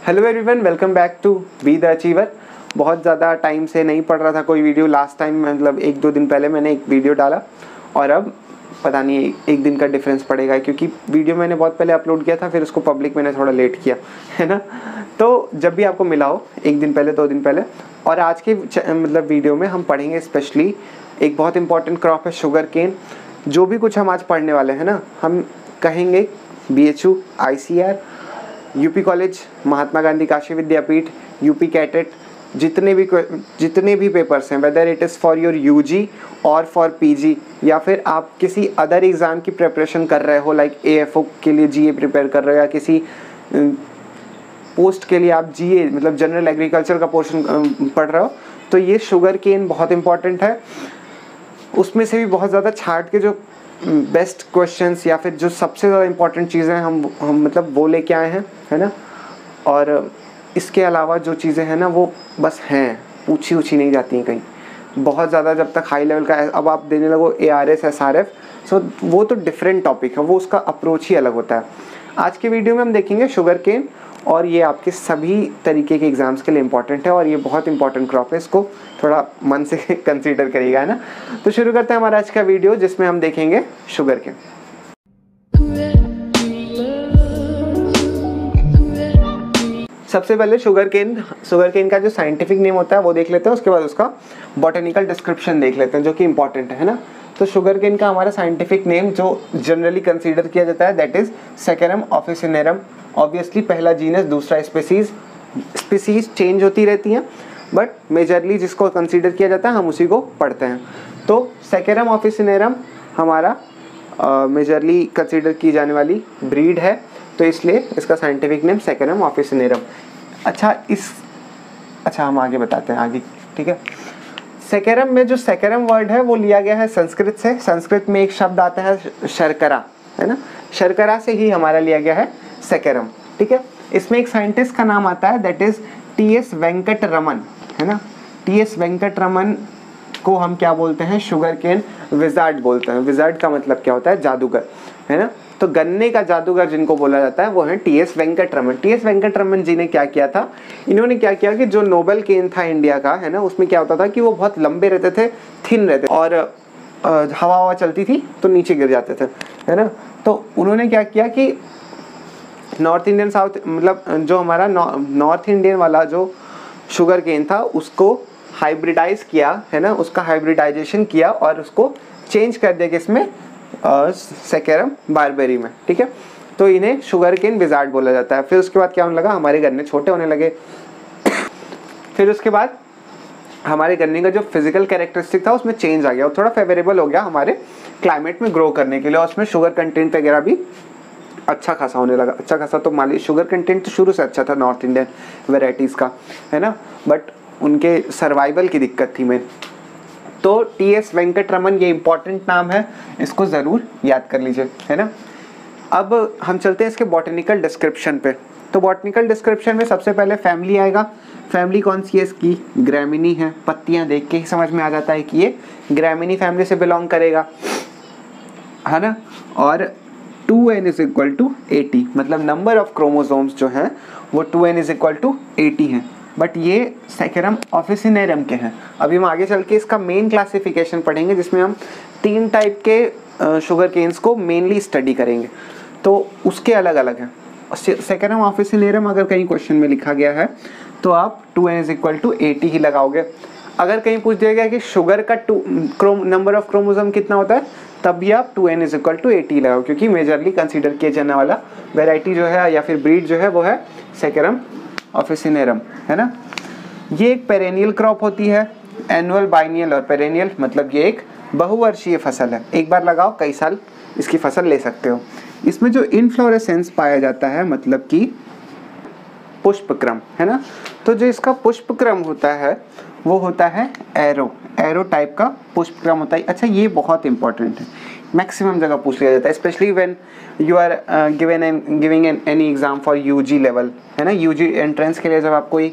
Hello everyone, welcome back to be the achiever. बहुत ज़्यादा time से नहीं पढ़ रहा था कोई वीडियो। लास्ट टाइम मतलब 1-2 दिन पहले मैंने एक वीडियो डाला और अब पता नहीं एक दिन का डिफरेंस पड़ेगा, क्योंकि वीडियो मैंने बहुत पहले अपलोड किया था, फिर उसको पब्लिक मैंने थोड़ा लेट किया है ना। तो जब भी आपको मिला हो 1 दिन पहले 2 दिन पहले। और आज के मतलब वीडियो में हम पढ़ेंगे स्पेशली एक बहुत इंपॉर्टेंट क्रॉप है शुगर केन। जो भी कुछ हम आज पढ़ने वाले हैं ना, हम कहेंगे BHU, ICAR, UP college, Mahatma Gandhi Kashi विद्यापीठ, यूपी कैटेट, जितने भी पेपर्स हैं, whether it is for your UG और फॉर PG, या फिर आप किसी अदर एग्ज़ाम की प्रिपरेशन कर रहे हो, लाइक AFO के लिए GA प्रिपेयर कर रहे हो, या किसी पोस्ट के लिए आप GA मतलब जनरल एग्रीकल्चर का पोर्शन पढ़ रहे हो, तो ये शुगर केन बहुत इंपॉर्टेंट है। उसमें से भी बहुत ज़्यादा छाट के जो बेस्ट क्वेश्चंस या फिर जो सबसे ज़्यादा इंपॉर्टेंट चीज़ें हम मतलब वो लेके आए हैं, है ना। और इसके अलावा जो चीज़ें हैं ना वो बस हैं, पूछी नहीं जाती हैं कहीं। बहुत ज़्यादा जब तक हाई लेवल का अब आप देने लगो ARS SRF, सो वो तो डिफरेंट टॉपिक है, वो उसका अप्रोच ही अलग होता है। आज के वीडियो में हम देखेंगे शुगर केन, और ये आपके सभी तरीके के एग्ज़ाम्स के लिए इम्पॉर्टेंट है, और ये बहुत इंपॉर्टेंट क्रॉप है, इसको थोड़ा मन से कंसीडर करिएगा, है ना। तो शुरू करते हैं हमारा आज का वीडियो, जिसमें हम देखेंगे शुगर केन। सबसे पहले शुगर केन का जो साइंटिफिक नेम होता है वो देख लेते हैं, उसके बाद उसका बॉटनिकल डिस्क्रिप्शन देख लेते हैं, जो कि इंपॉर्टेंट है ना। तो शुगर केन का हमारा साइंटिफिक नेम जो जनरली कंसीडर किया जाता है, that is saccharum officinarum. Obviously पहला जीनस, दूसरा स्पीसीज चेंज होती रहती हैं, बट मेजरली जिसको कंसीडर किया जाता है हम उसी को पढ़ते हैं। तो सेकेरम ऑफिसिनेरम हमारा मेजरली कंसीडर की जाने वाली ब्रीड है, तो इसलिए इसका साइंटिफिक नेम सेकेरम ऑफिसिनेरम। अच्छा हम आगे बताते हैं आगे, ठीक है। सेकेरम में जो सेकेरम वर्ड है वो लिया गया है संस्कृत से। संस्कृत में एक शब्द आता है शर्करा, है ना। शर्करा से ही हमारा लिया गया है सेकेरम, ठीक है। इसमें एक साइंटिस्ट का नाम आता है, दैट इज TS वेंकटरमन, है ना। TS वेंकटरमन को हम क्या बोलते हैं, शुगर केन विजार्ड बोलते हैं। विजार्ड का मतलब क्या होता है, जादूगर, है ना। तो गन्ने का जादूगर जिनको बोला जाता है वो है TS वेंकटरमन। TS वेंकटरमन जी ने क्या किया था, इन्होंने क्या किया कि जो नोबल केन था इंडिया का, है ना, उसमें क्या होता था कि वो बहुत लंबे रहते थे, थिन रहते थे, और हवा चलती थी तो नीचे गिर जाते थे, है ना। तो उन्होंने क्या किया कि नॉर्थ इंडियन साउथ मतलब जो हमारा नॉर्थ इंडियन वाला जो शुगर केन था उसको हाइब्रिडाइज किया, है ना, उसका हाइब्रिडाइजेशन किया और उसको चेंज कर दिया किसमें, सेकेरम बारबेरी में, ठीक है। तो इन्हें शुगर केन विजार्ड बोला जाता है। फिर उसके बाद क्या होने लगा, हमारे गन्ने छोटे होने लगे। फिर उसके बाद हमारे गन्ने का जो फिजिकल कैरेक्टरिस्टिक था उसमें चेंज आ गया, और थोड़ा फेवरेबल हो गया हमारे क्लाइमेट में ग्रो करने के लिए, और उसमें शुगर कंटेंट वगैरह भी अच्छा खासा होने लगा। अच्छा खासा तो मान लीजिए शुगर कंटेंट तो शुरू से अच्छा था नॉर्थ इंडियन वेराइटीज़ का, है ना, बट उनके सर्वाइवल की दिक्कत थी मेन। तो TS वेंकटरमन ये इंपॉर्टेंट नाम है, इसको ज़रूर याद कर लीजिए, है ना। अब हम चलते हैं इसके बॉटनिकल डिस्क्रिप्शन पे। तो बॉटनिकल डिस्क्रिप्शन में सबसे पहले फैमिली आएगा। फैमिली कौन सी है इसकी, ग्रैमिनी है। पत्तियां देख के ही समझ में आ जाता है कि ये ग्रैमिनी फैमिली से बिलोंग करेगा, है ना। और 2n = 80, मतलब नंबर ऑफ क्रोमोसोम्स जो हैं वो 2n = 80 हैं, बट ये सेकेरम ऑफिसिनेरम के हैं। अभी हम आगे चल के इसका मेन क्लासिफिकेशन पढ़ेंगे, जिसमें हम 3 टाइप के शुगर केन्स को मेनली स्टडी करेंगे, तो उसके अलग अलग हैं। सेकेरम ऑफिसिनेरम अगर कहीं क्वेश्चन में लिखा गया है तो आप 2n = 80 ही लगाओगे। अगर कहीं पूछ दिया गया कि शुगर का नंबर ऑफ क्रोमोसोम कितना होता है, तब भी आप 2n = 80 लगाओ, क्योंकि मेजरली कंसीडर किया जाने वाला वेराइटी जो है या फिर ब्रीड जो है वो है सेकेरम ऑफिसिनेरम, है ना। ये एक पेरेनियल क्रॉप होती है, एनुअल, बाइनियल और पेरेनियल, मतलब ये एक बहुवर्षीय फसल है। एक बार लगाओ, कई साल इसकी फसल ले सकते हो। इसमें जो इनफ्लोरेसेंस पाया जाता है, मतलब कि पुष्पक्रम, है ना। तो जो इसका पुष्पक्रम होता है वो होता है एरो टाइप का पुष्पक्रम होता है। अच्छा, ये बहुत इंपॉर्टेंट है, मैक्सिमम जगह पूछ लिया जाता है, specially when you are giving any exam for UG level, है ना। UG एंट्रेंस के लिए जब आप कोई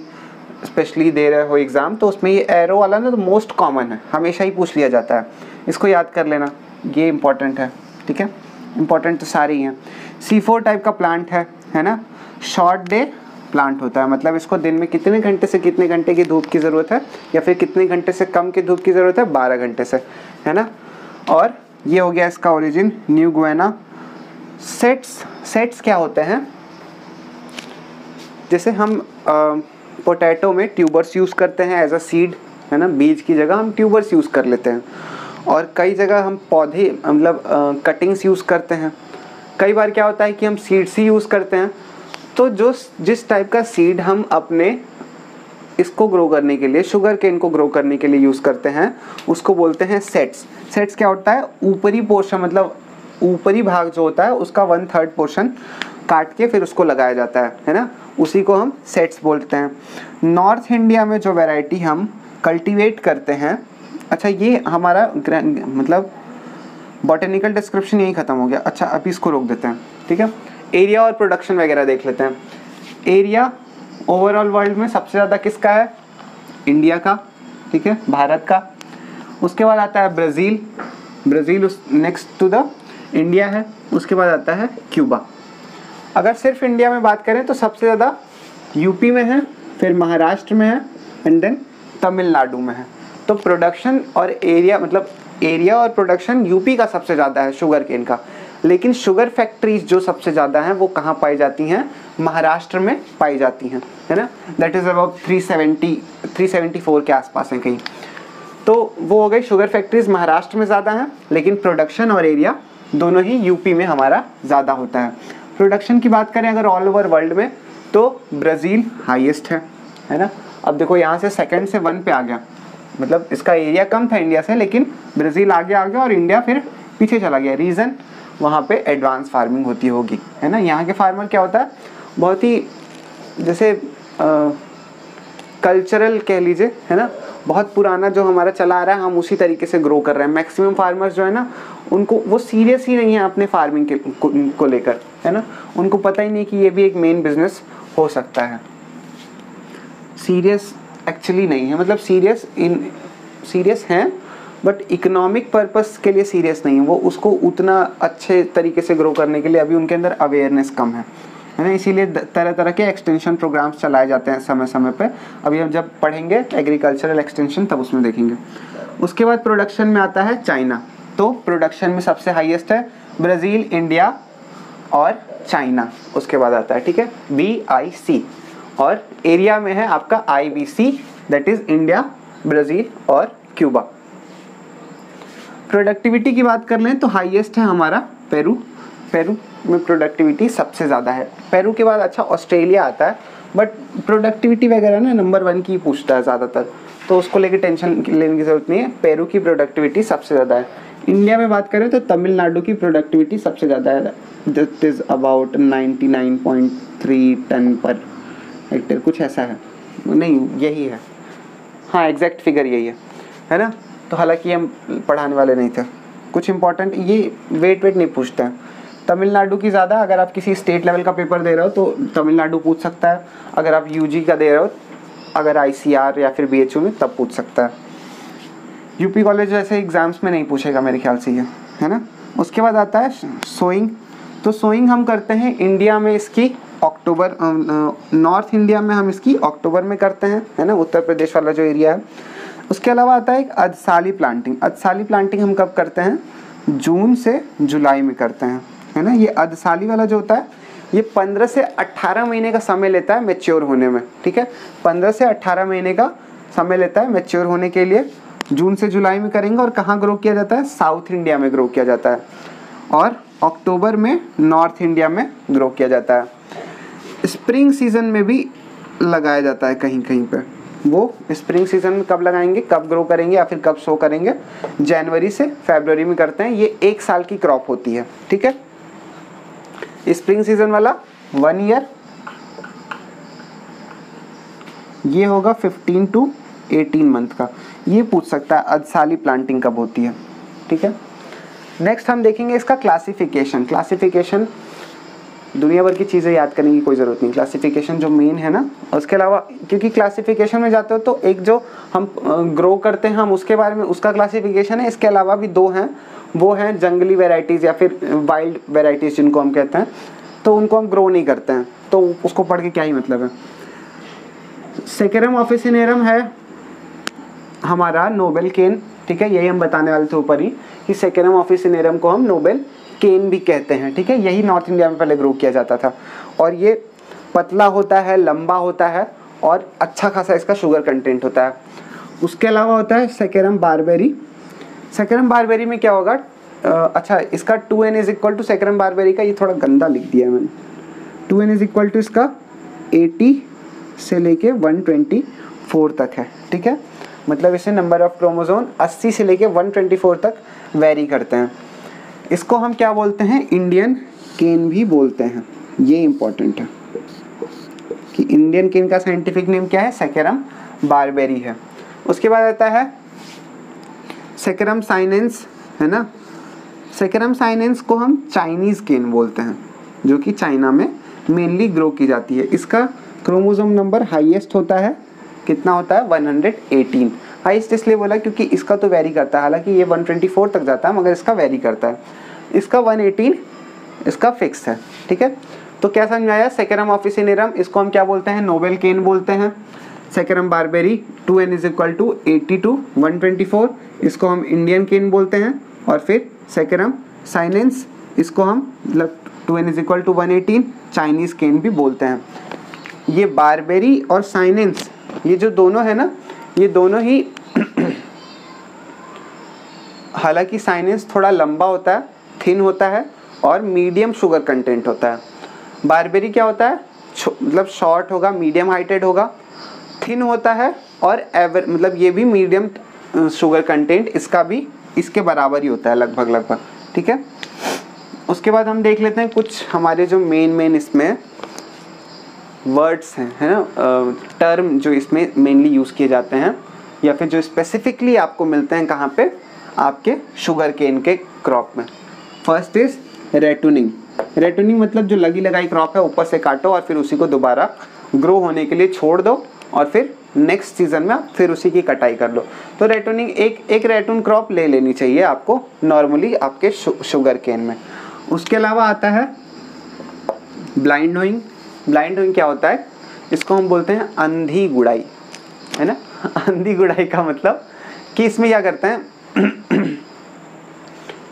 स्पेशली दे रहे हो एग्जाम, तो उसमें ये एरो वाला ना तो मोस्ट कॉमन है, हमेशा ही पूछ लिया जाता है। इसको याद कर लेना, ये इंपॉर्टेंट है, ठीक है। इंपॉर्टेंट तो सारे ही हैं। C4 टाइप का प्लांट है ना। शॉर्ट डे प्लांट होता है, मतलब इसको दिन में कितने घंटे से कितने घंटे की धूप की ज़रूरत है, या फिर कितने घंटे से कम की धूप की ज़रूरत है, 12 घंटे से, है ना। और ये हो गया इसका ओरिजिन, न्यू गुयाना। सेट्स क्या होते हैं, जैसे हम पोटैटो में ट्यूबर्स यूज़ करते हैं एज अ सीड, है ना, बीज की जगह हम ट्यूबर्स यूज़ कर लेते हैं, और कई जगह हम पौधे मतलब कटिंग्स यूज़ करते हैं। कई बार क्या होता है कि हम सीड्स ही यूज़ करते हैं। तो जिस टाइप का सीड हम अपने इसको ग्रो करने के लिए, शुगर केन को ग्रो करने के लिए यूज़ करते हैं, उसको बोलते हैं सेट्स। सेट्स क्या होता है, ऊपरी पोर्शन मतलब ऊपरी भाग जो होता है उसका 1/3 पोर्शन काट के फिर उसको लगाया जाता है ना, उसी को हम सेट्स बोलते हैं। नॉर्थ इंडिया में जो वैरायटी हम कल्टीवेट करते हैं, अच्छा ये हमारा मतलब बॉटेनिकल डिस्क्रिप्शन यही ख़त्म हो गया। अच्छा अभी इसको रोक देते हैं, ठीक है। एरिया और प्रोडक्शन वगैरह देख लेते हैं। एरिया ओवरऑल वर्ल्ड में सबसे ज़्यादा किसका है, इंडिया का, ठीक है, भारत का। उसके बाद आता है Brazil, Brazil next to the India है। उसके बाद आता है क्यूबा। अगर सिर्फ इंडिया में बात करें तो सबसे ज़्यादा यूपी में है, फिर महाराष्ट्र में है, एंड देन तमिलनाडु में है। तो प्रोडक्शन और एरिया मतलब एरिया और प्रोडक्शन यूपी का सबसे ज़्यादा है शुगर केन का, लेकिन शुगर फैक्ट्रीज जो सबसे ज़्यादा हैं वो कहाँ पाई जाती हैं, महाराष्ट्र में पाई जाती हैं, है ना। दैट इज़ अबाउट 374 के आसपास हैं कहीं। तो वो हो गई शुगर फैक्ट्रीज महाराष्ट्र में ज़्यादा हैं, लेकिन प्रोडक्शन और एरिया दोनों ही यूपी में हमारा ज़्यादा होता है। प्रोडक्शन की बात करें अगर ऑल ओवर वर्ल्ड में, तो ब्राज़ील हाईएस्ट है ना। अब देखो यहाँ से सेकंड से 1 पे आ गया, मतलब इसका एरिया कम था इंडिया से, लेकिन ब्राज़ील आगे आ गया और इंडिया फिर पीछे चला गया। रीज़न वहाँ पे एडवांस फार्मिंग होती होगी, है ना। यहाँ के फार्मर क्या होता है, बहुत ही जैसे कल्चरल कह लीजिए, है ना, बहुत पुराना जो हमारा चला आ रहा है हम उसी तरीके से ग्रो कर रहे हैं। मैक्सिमम फार्मर्स जो है ना, उनको वो सीरियस ही नहीं है अपने फार्मिंग को लेकर, है ना। उनको पता ही नहीं कि ये भी एक मेन बिजनेस हो सकता है। सीरियस एक्चुअली नहीं है, मतलब सीरियस हैं बट इकोनॉमिक पर्पस के लिए सीरियस नहीं है वो, उसको उतना अच्छे तरीके से ग्रो करने के लिए अभी उनके अंदर अवेयरनेस कम है ना। इसीलिए तरह तरह के एक्सटेंशन प्रोग्राम्स चलाए जाते हैं समय समय पे। अभी हम जब पढ़ेंगे एग्रीकल्चरल एक्सटेंशन तब उसमें देखेंगे। उसके बाद प्रोडक्शन में आता है चाइना। तो प्रोडक्शन में सबसे हाईएस्ट है ब्राज़ील, इंडिया और चाइना, उसके बाद आता है, ठीक है, BIC। और एरिया में है आपका IBC, that is India, Brazil और क्यूबा। प्रोडक्टिविटी की बात कर लें तो हाईएस्ट है हमारा पेरू। पेरू में प्रोडक्टिविटी सबसे ज़्यादा है। पेरू के बाद अच्छा ऑस्ट्रेलिया आता है, बट प्रोडक्टिविटी वगैरह ना नंबर 1 की पूछता है ज़्यादातर, तो उसको लेके टेंशन लेने की ज़रूरत नहीं है। पेरू की प्रोडक्टिविटी सबसे ज़्यादा है। इंडिया में बात करें तो तमिलनाडु की प्रोडक्टिविटी सबसे ज़्यादा है, that is about 99.3 ton per hectare, कुछ ऐसा है, नहीं यही है, हाँ एग्जैक्ट फिगर यही है ना। तो हालांकि हम पढ़ाने वाले नहीं थे, कुछ इंपॉर्टेंट ये वेट नहीं पूछते हैं। तमिलनाडु की ज़्यादा, अगर आप किसी स्टेट लेवल का पेपर दे रहे हो तो तमिलनाडु पूछ सकता है। अगर आप UG का दे रहे हो, अगर ICR या फिर BHU में, तब पूछ सकता है। यूपी कॉलेज जैसे एग्ज़ाम्स में नहीं पूछेगा मेरे ख्याल से ये, है ना। उसके बाद आता है सोइंग। तो सोइंग हम करते हैं इंडिया में इसकी अक्टूबर, नॉर्थ इंडिया में हम इसकी अक्टूबर में करते हैं, है ना, उत्तर प्रदेश वाला जो एरिया है। उसके अलावा आता है एक अदसाली प्लांटिंग। अदसाली प्लांटिंग हम कब करते हैं, जून से जुलाई में करते हैं, है ना। ये अदसाली वाला जो होता है ये 15 से 18 महीने का समय लेता है मैच्योर होने में, ठीक है। 15 से 18 महीने का समय लेता है मैच्योर होने के लिए। जून से जुलाई में करेंगे और कहाँ ग्रो किया जाता है, साउथ इंडिया में ग्रो किया जाता है, और अक्टूबर में नॉर्थ इंडिया में ग्रो किया जाता है। स्प्रिंग सीजन में भी लगाया जाता है कहीं कहीं पे। वो स्प्रिंग सीजन में कब लगाएंगे, कब ग्रो करेंगे या फिर कब शो करेंगे, जनवरी से फरवरी में करते हैं। ये 1 साल की क्रॉप होती है, ठीक है। स्प्रिंग सीजन वाला 1 ईयर, ये होगा 15 to 18 मंथ का। ये पूछ सकता है अदसाली प्लांटिंग कब होती है, ठीक है। नेक्स्ट हम देखेंगे इसका क्लासिफिकेशन। क्लासिफिकेशन दुनिया भर की चीज़ें याद करने की कोई ज़रूरत नहीं, क्लासिफिकेशन जो मेन है ना। उसके अलावा क्योंकि क्लासिफिकेशन में जाते हो तो एक जो हम ग्रो करते हैं हम उसके बारे में उसका क्लासिफिकेशन है। इसके अलावा भी 2 हैं, वो हैं जंगली वेराइटीज़ या फिर वाइल्ड वेराइटीज़ जिनको हम कहते हैं। तो उनको हम ग्रो नहीं करते हैं, तो उसको पढ़ के क्या ही मतलब है। सेकेरम ऑफिसिनेरम है हमारा नोबेल केन, ठीक है, यही हम बताने वाले थे ऊपर ही कि सेकेरम ऑफिसिनेरम को हम नोबेल केन भी कहते हैं, ठीक है। यही नॉर्थ इंडिया में पहले ग्रो किया जाता था और ये पतला होता है, लंबा होता है और अच्छा खासा इसका शुगर कंटेंट होता है। उसके अलावा होता है सेकेरम बारबेरी। सेकेरम बारबेरी में क्या होगा, अच्छा इसका 2n is equal to Saccharum barberi का, ये थोड़ा गंदा लिख दिया है मैंने, 2n इज इक्वल टू इसका 80 से लेके 124 तक है, ठीक है। मतलब इसे नंबर ऑफ क्रोमोसोम 80 से लेके 124 तक वेरी करते हैं। इसको हम क्या बोलते हैं, इंडियन केन भी बोलते हैं। ये इंपॉर्टेंट है कि इंडियन केन का साइंटिफिक नेम क्या है, सेकेरम बारबेरी है। उसके बाद आता है सेकेरम साइनेंस, है ना। सेकेरम साइनेंस को हम चाइनीज़ केन बोलते हैं, जो कि चाइना में मेनली ग्रो की जाती है। इसका क्रोमोसोम नंबर हाईएस्ट होता है, कितना होता है, 118। हाईएस्ट इसलिए बोला क्योंकि इसका तो वेरी करता है, हालांकि ये 124 तक जाता है मगर इसका वेरी करता है। इसका 118 इसका फिक्स है, ठीक है। तो क्या समझाया, सेकेरम ऑफिसिनेरम इसको हम क्या बोलते हैं, नोबेल केन बोलते हैं। Saccharum barberi 2n is equal to 80 to 124, इसको हम इंडियन केन बोलते हैं। और फिर सेकेरम साइनेंस, इसको हम मतलब 2n is equal to 118 Chinese केन भी बोलते हैं। ये बारबेरी और साइनेंस, ये जो दोनों है ना, ये दोनों ही हालांकि साइनेंस थोड़ा लंबा होता है, थिन होता है और मीडियम शुगर कंटेंट होता है। बारबेरी क्या होता है, मतलब शॉर्ट होगा, मीडियम हाइटेड होगा, थिन होता है और मतलब ये भी मीडियम शुगर कंटेंट इसका भी इसके बराबर ही होता है लगभग, ठीक है। उसके बाद हम देख लेते हैं कुछ हमारे जो मेन इसमें वर्ड्स हैं, है ना, टर्म जो इसमें मेनली यूज़ किए जाते हैं या फिर जो स्पेसिफिकली आपको मिलते हैं कहाँ पे, आपके शुगर केन के क्रॉप में। First is रेटूनिंग। रेटूनिंग मतलब जो लगी लगाई क्रॉप है, ऊपर से काटो और फिर उसी को दोबारा ग्रो होने के लिए छोड़ दो और फिर नेक्स्ट सीजन में आप फिर उसी की कटाई कर लो। तो रेटूनिंग, एक रेटून क्रॉप ले लेनी चाहिए आपको नॉर्मली आपके शुगर केन में। उसके अलावा आता है ब्लाइंड होइंग। ब्लाइंड होइंग क्या होता है, इसको हम बोलते हैं अंधी गुड़ाई, है ना। अंधी गुड़ाई का मतलब कि इसमें क्या करते हैं,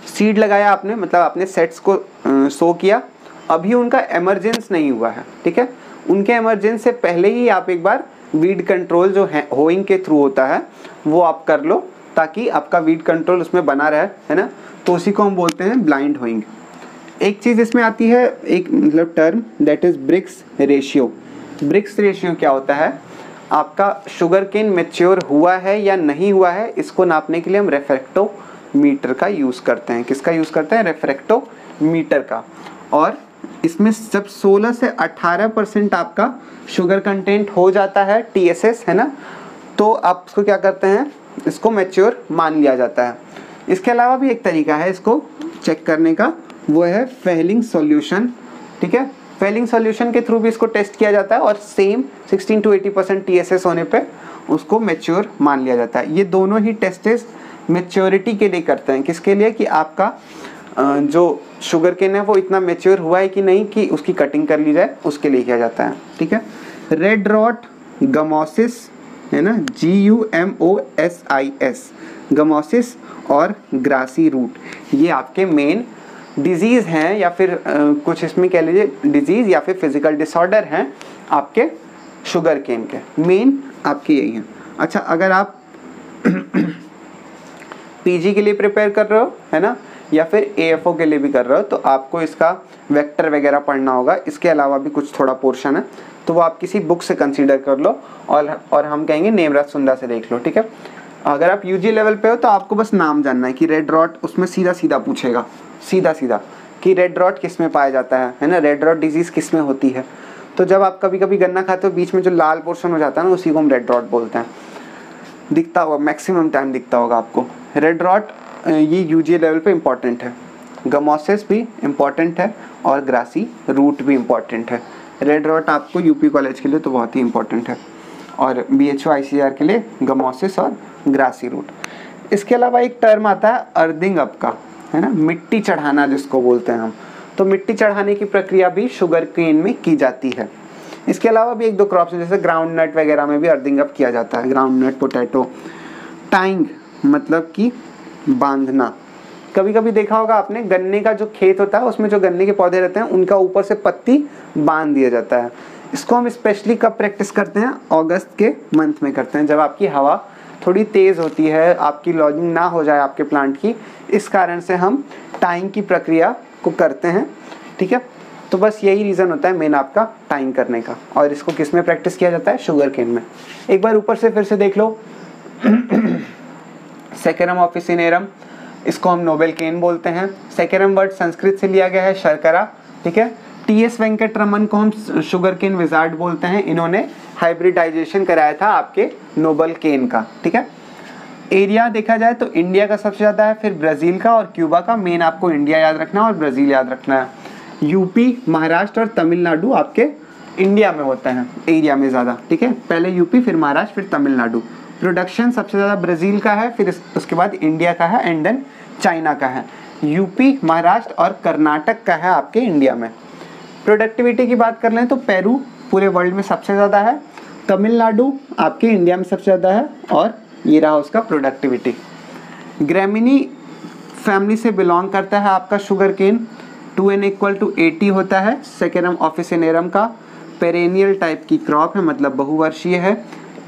सीड लगाया आपने, मतलब आपने सेट्स को सो किया, अभी उनका एमरजेंस नहीं हुआ है, ठीक है। उनके एमरजेंस से पहले ही आप एक बार वीड कंट्रोल जो है होइंग के थ्रू होता है वो आप कर लो, ताकि आपका वीड कंट्रोल उसमें बना रहे, है ना। तो उसी को हम बोलते हैं ब्लाइंड होइंग। एक चीज़ इसमें आती है, एक मतलब term, that is brix ratio. Brix ratio क्या होता है, आपका शुगर केन मैच्योर हुआ है या नहीं हुआ है, इसको नापने के लिए हम रेफ्रेक्टोमीटर का यूज़ करते हैं। किसका यूज़ करते हैं, रेफ्रेक्टोमीटर का। और इसमें जब 16 से 18% आपका शुगर कंटेंट हो जाता है, TSS, है ना, तो आप इसको क्या करते हैं, इसको मैच्योर मान लिया जाता है। इसके अलावा भी एक तरीका है इसको चेक करने का, वो है फेलिंग सॉल्यूशन, ठीक है। फेलिंग सॉल्यूशन के थ्रू भी इसको टेस्ट किया जाता है और सेम 16 to 80% TSS होने पे उसको मैच्योर मान लिया जाता है। ये दोनों ही टेस्टेस मैच्योरिटी के लिए करते हैं, किसके लिए, कि आपका जो शुगर केन है वो इतना मैच्योर हुआ है कि नहीं कि उसकी कटिंग कर ली जाए, उसके लिए किया जाता है, ठीक है। रेड रॉट गमोसिस, है ना, GUMOSIS, गमोसिस और ग्रासी रूट, ये आपके मेन डिजीज़ हैं या फिर कुछ इसमें कह लीजिए डिजीज़ या फिर फिजिकल डिसऑर्डर हैं आपके शुगर केन के, मेन आपके यही हैं। अच्छा, अगर आप PG के लिए प्रिपेयर कर रहे हो, है ना, या फिर AFO के लिए भी कर रहे हो, तो आपको इसका वेक्टर वगैरह पढ़ना होगा। इसके अलावा भी कुछ थोड़ा पोर्शन है, तो वो आप किसी बुक से कंसीडर कर लो और हम कहेंगे नेमराज सुंदा से देख लो, ठीक है। अगर आप UG लेवल पे हो तो आपको बस नाम जानना है कि रेड रॉट, उसमें सीधा पूछेगा, सीधा कि रेड रॉट किस में पाया जाता है ना, रेड रॉट डिजीज़ किस में होती है। तो जब आप कभी कभी गन्ना खाते हो, बीच में जो लाल पोर्शन हो जाता है ना, उसी को हम रेड रॉट बोलते हैं। दिखता होगा, मैक्सिमम टाइम दिखता होगा आपको रेड रॉट। ये UG लेवल पे इम्पॉर्टेंट है, गमोसिस भी इम्पॉर्टेंट है और ग्रासी रूट भी इम्पॉर्टेंट है। रेड रॉट आपको UP कॉलेज के लिए तो बहुत ही इम्पॉर्टेंट है और BHO ICR के लिए गमोसिस और ग्रासी रूट। इसके अलावा एक टर्म आता है अर्दिंग अप का, है ना, मिट्टी चढ़ाना जिसको बोलते हैं हम। तो मिट्टी चढ़ाने की प्रक्रिया भी शुगर केन में की जाती है। इसके अलावा भी एक दो क्रॉप्स जैसे ग्राउंड नट वगैरह में भी अर्थिंग अप किया जाता है। ग्राउंड नट, पोटैटो। टाइंग मतलब कि बांधना। कभी कभी देखा होगा आपने, गन्ने का जो खेत होता है उसमें जो गन्ने के पौधे रहते हैं उनका ऊपर से पत्ती बांध दिया जाता है। इसको हम स्पेशली कब प्रैक्टिस करते हैं? अगस्त के मंथ में करते हैं, जब आपकी हवा थोड़ी तेज़ होती है, आपकी लॉजिंग ना हो जाए आपके प्लांट की, इस कारण से हम टाइंग की प्रक्रिया को करते हैं। ठीक है, तो बस यही रीज़न होता है मेन आपका टाइंग करने का। और इसको किस में प्रैक्टिस किया जाता है? शुगर केन में। एक बार ऊपर से फिर से देख लो। सेकेरम ऑफिसिनेरम, इसको हम नोबेल केन बोलते हैं। सेकेरम वर्ड संस्कृत से लिया गया है, शर्करा। ठीक है, टी.एस. वेंकटरमन को हम शुगर केन विजार्ड बोलते हैं। इन्होंने हाइब्रिडाइजेशन कराया था आपके नोबेल केन का। ठीक है, एरिया देखा जाए तो इंडिया का सबसे ज़्यादा है, फिर ब्राज़ील का और क्यूबा का। मेन आपको इंडिया याद रखना है और ब्राज़ील याद रखना है। यूपी, महाराष्ट्र और तमिलनाडु आपके इंडिया में होते हैं एरिया में ज़्यादा। ठीक है, पहले यूपी, फिर महाराष्ट्र, फिर तमिलनाडु। प्रोडक्शन सबसे ज़्यादा ब्राज़ील का है, फिर उसके बाद इंडिया का है एंड देन चाइना का है। यूपी, महाराष्ट्र और कर्नाटक का है आपके इंडिया में। प्रोडक्टिविटी की बात कर लें तो पेरू पूरे वर्ल्ड में सबसे ज़्यादा है, तमिलनाडु आपके इंडिया में सबसे ज़्यादा है, और ये रहा उसका प्रोडक्टिविटी। ग्रेमिनी फैमिली से बिलोंग करता है आपका शुगर केन। 2n = 80 होता है। सेकेरम ऑफिसिनेरम का पेरेनियल टाइप की क्रॉप है, मतलब बहुवर्षीय है।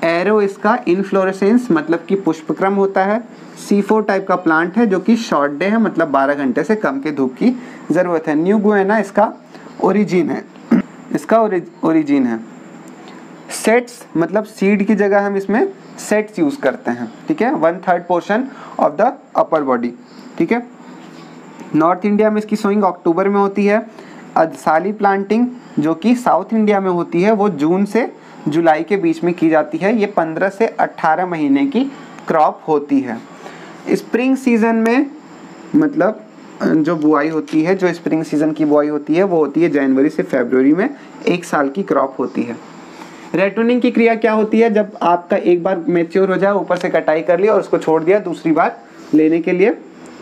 एरो इसका इनफ्लोरेसेंस मतलब कि पुष्पक्रम होता है। C4 टाइप का प्लांट है जो कि शॉर्ट डे है, मतलब 12 घंटे से कम के धूप की ज़रूरत है। न्यू गुएना इसका ओरिजिन है, ओरिजिन है। सेट्स मतलब सीड की जगह हम इसमें सेट्स यूज़ करते हैं। ठीक है, 1/3 portion of the upper body. ठीक है, नॉर्थ इंडिया में इसकी सोइंग अक्टूबर में होती है। अदसाली प्लांटिंग जो कि साउथ इंडिया में होती है वो जून से जुलाई के बीच में की जाती है। ये 15 से 18 महीने की क्रॉप होती है। स्प्रिंग सीजन में मतलब जो बुआई होती है, जो स्प्रिंग सीजन की बुआई होती है वो होती है जनवरी से फरवरी में। 1 साल की क्रॉप होती है। रेटूनिंग की क्रिया क्या होती है? जब आपका एक बार मैच्योर हो जाए, ऊपर से कटाई कर लिया और उसको छोड़ दिया दूसरी बार लेने के लिए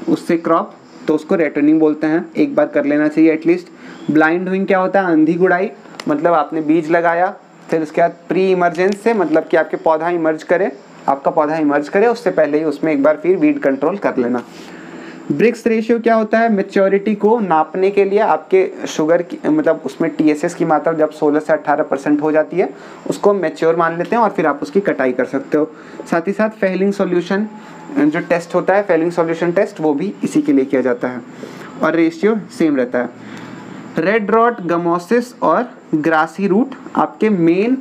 उससे क्रॉप, तो उसको रेटूनिंग बोलते हैं। एक बार कर लेना चाहिए एटलीस्ट। ब्लाइंड हुइंग क्या होता है? अंधी गुड़ाई, मतलब आपने बीज लगाया, फिर उसके बाद प्री इमर्जेंस से मतलब कि आपका पौधा इमर्ज करे उससे पहले ही उसमें एक बार फिर वीड कंट्रोल कर लेना। ब्रिक्स रेशियो क्या होता है? मैच्योरिटी को नापने के लिए आपके शुगर की मतलब उसमें TSS की मात्रा जब 16 से 18% हो जाती है उसको मैच्योर मान लेते हैं और फिर आप उसकी कटाई कर सकते हो। साथ ही साथ फेलिंग सॉल्यूशन जो टेस्ट होता है, फेलिंग सॉल्यूशन टेस्ट, वो भी इसी के लिए किया जाता है और रेशियो सेम रहता है। रेड रॉट, गमोसिस और ग्रासी रूट आपके मेन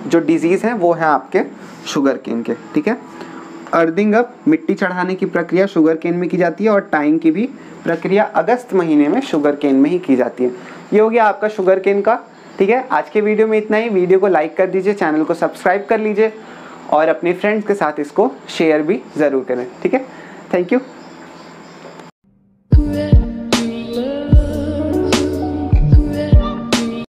जो डिजीज़ हैं वो हैं आपके शुगर केन के। ठीक है, अर्थिंग अप मिट्टी चढ़ाने की प्रक्रिया शुगर केन में की जाती है और टाइंग की भी प्रक्रिया अगस्त महीने में शुगर केन में ही की जाती है। ये हो गया आपका शुगर केन का। ठीक है, आज के वीडियो में इतना ही। वीडियो को लाइक कर दीजिए, चैनल को सब्सक्राइब कर लीजिए और अपने फ्रेंड्स के साथ इसको शेयर भी ज़रूर करें। ठीक है, थैंक यू।